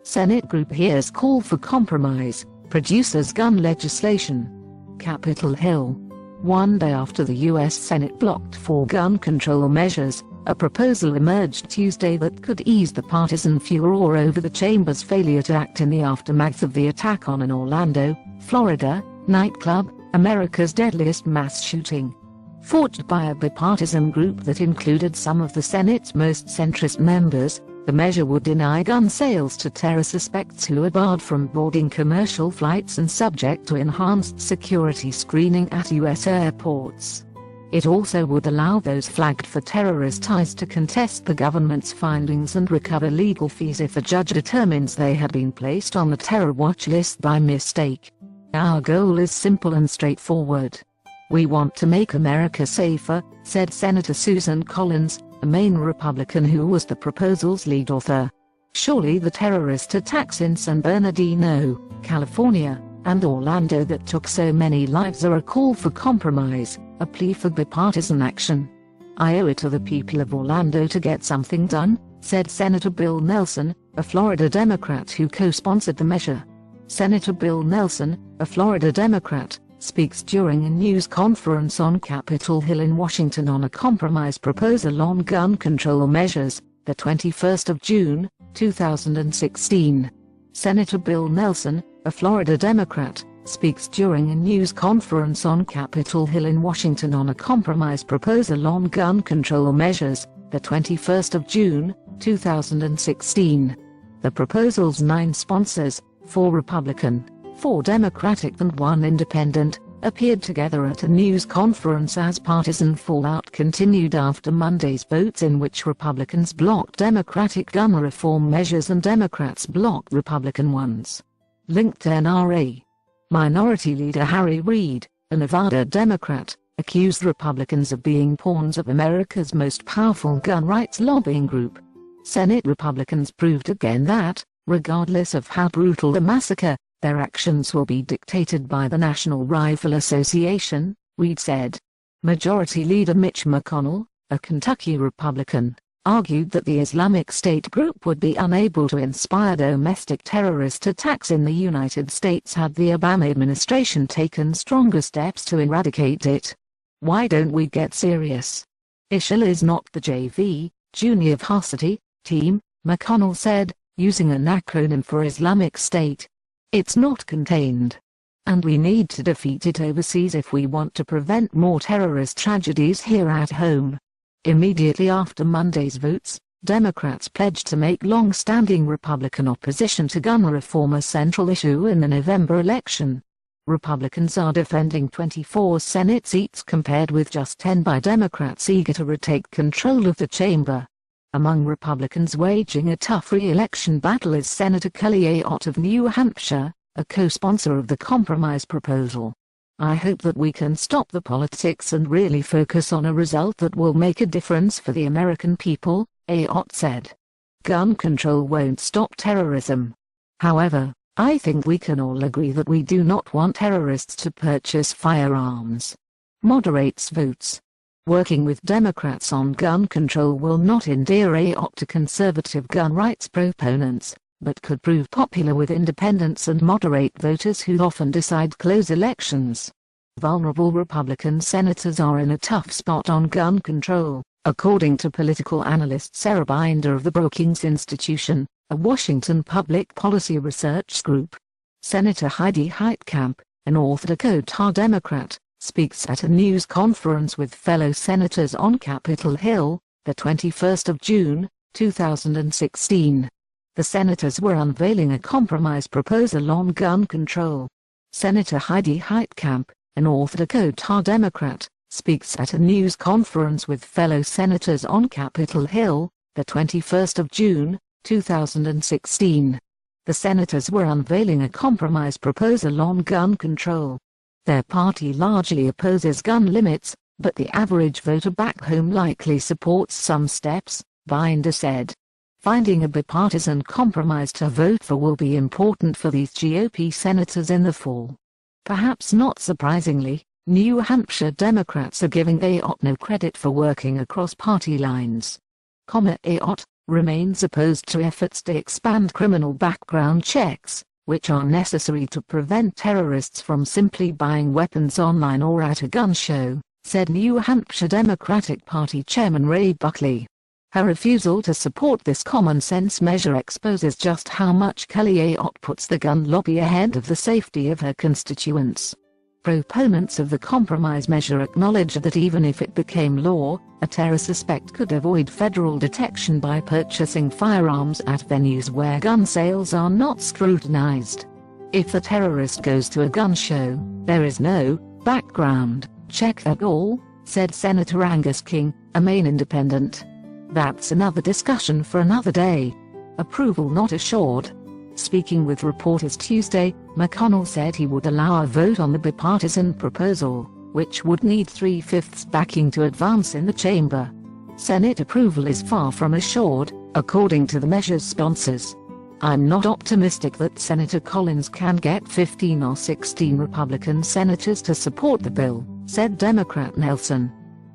Senate group hears call for compromise, produces gun legislation. Capitol Hill. One day after the U.S. Senate blocked 4 gun control measures, a proposal emerged Tuesday that could ease the partisan furor over the chamber's failure to act in the aftermath of the attack on an Orlando, Florida, nightclub, America's deadliest mass shooting. Forged by a bipartisan group that included some of the Senate's most centrist members, the measure would deny gun sales to terror suspects who are barred from boarding commercial flights and subject to enhanced security screening at U.S. airports. It also would allow those flagged for terrorist ties to contest the government's findings and recover legal fees if a judge determines they had been placed on the terror watch list by mistake. Our goal is simple and straightforward. We want to make America safer, said Senator Susan Collins, a Maine Republican who was the proposal's lead author. Surely the terrorist attacks in San Bernardino, California, and Orlando that took so many lives are a call for compromise, a plea for bipartisan action. I owe it to the people of Orlando to get something done, said Senator Bill Nelson, a Florida Democrat who co-sponsored the measure. Senator Bill Nelson, a Florida Democrat, speaks during a news conference on Capitol Hill in Washington on a compromise proposal on gun control measures, the 21st of June, 2016. Senator Bill Nelson, a Florida Democrat, speaks during a news conference on Capitol Hill in Washington on a compromise proposal on gun control measures, the 21st of June, 2016. The proposal's 9 sponsors, 4 Republican, 4 Democratic and 1 Independent, appeared together at a news conference as partisan fallout continued after Monday's votes in which Republicans blocked Democratic gun reform measures and Democrats blocked Republican ones. Linked to NRA. Minority Leader Harry Reid, a Nevada Democrat, accused Republicans of being pawns of America's most powerful gun rights lobbying group. Senate Republicans proved again that, regardless of how brutal the massacre, their actions will be dictated by the National Rifle Association, Reid said. Majority Leader Mitch McConnell, a Kentucky Republican, argued that the Islamic State group would be unable to inspire domestic terrorist attacks in the United States had the Obama administration taken stronger steps to eradicate it. Why don't we get serious? ISIL is not the JV, junior varsity, team, McConnell said, using an acronym for Islamic State. It's not contained. And we need to defeat it overseas if we want to prevent more terrorist tragedies here at home. Immediately after Monday's votes, Democrats pledged to make long-standing Republican opposition to gun reform a central issue in the November election. Republicans are defending 24 Senate seats compared with just 10 by Democrats eager to retake control of the chamber. Among Republicans waging a tough re-election battle is Senator Kelly Ayotte of New Hampshire, a co-sponsor of the compromise proposal. I hope that we can stop the politics and really focus on a result that will make a difference for the American people, Ayotte said. Gun control won't stop terrorism. However, I think we can all agree that we do not want terrorists to purchase firearms. Moderates votes. Working with Democrats on gun control will not endear Ayotte to conservative gun rights proponents, but could prove popular with independents and moderate voters who often decide close elections. Vulnerable Republican senators are in a tough spot on gun control, according to political analyst Sarah Binder of the Brookings Institution, a Washington public policy research group. Senator Heidi Heitkamp, a North Dakota Democrat, speaks at a news conference with fellow senators on Capitol Hill, the 21st of June, 2016. The senators were unveiling a compromise proposal on gun control. Senator Heidi Heitkamp, a North Dakota Democrat, speaks at a news conference with fellow senators on Capitol Hill, the 21st of June, 2016. The senators were unveiling a compromise proposal on gun control. Their party largely opposes gun limits, but the average voter back home likely supports some steps, Binder said. Finding a bipartisan compromise to vote for will be important for these GOP senators in the fall. Perhaps not surprisingly, New Hampshire Democrats are giving Ayotte no credit for working across party lines. Ayotte, remains opposed to efforts to expand criminal background checks, which are necessary to prevent terrorists from simply buying weapons online or at a gun show, said New Hampshire Democratic Party Chairman Ray Buckley. Her refusal to support this common-sense measure exposes just how much Kelly Ayotte puts the gun lobby ahead of the safety of her constituents. Proponents of the compromise measure acknowledge that even if it became law, a terror suspect could avoid federal detection by purchasing firearms at venues where gun sales are not scrutinized. If the terrorist goes to a gun show, there is no background check at all, said Senator Angus King, a Maine independent. That's another discussion for another day. Approval not assured. Speaking with reporters Tuesday, McConnell said he would allow a vote on the bipartisan proposal, which would need 3/5 backing to advance in the chamber. Senate approval is far from assured, according to the measure's sponsors. I'm not optimistic that Senator Collins can get 15 or 16 Republican senators to support the bill, said Democrat Nelson.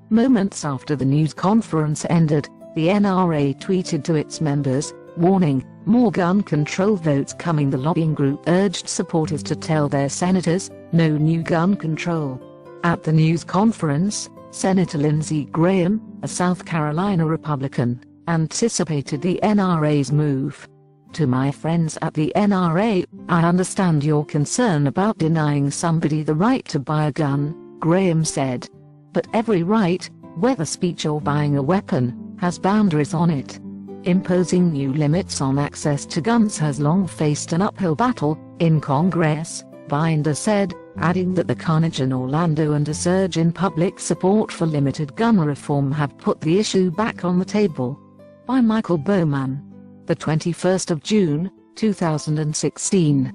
Moments after the news conference ended, the NRA tweeted to its members, warning, more gun control votes coming. The lobbying group urged supporters to tell their senators, no new gun control. At the news conference, Senator Lindsey Graham, a South Carolina Republican, anticipated the NRA's move. To my friends at the NRA, I understand your concern about denying somebody the right to buy a gun, Graham said. But every right, whether speech or buying a weapon, has boundaries on it. Imposing new limits on access to guns has long faced an uphill battle in Congress, Binder said, adding that the carnage in Orlando and a surge in public support for limited gun reform have put the issue back on the table. By Michael Bowman. The 21st of June, 2016.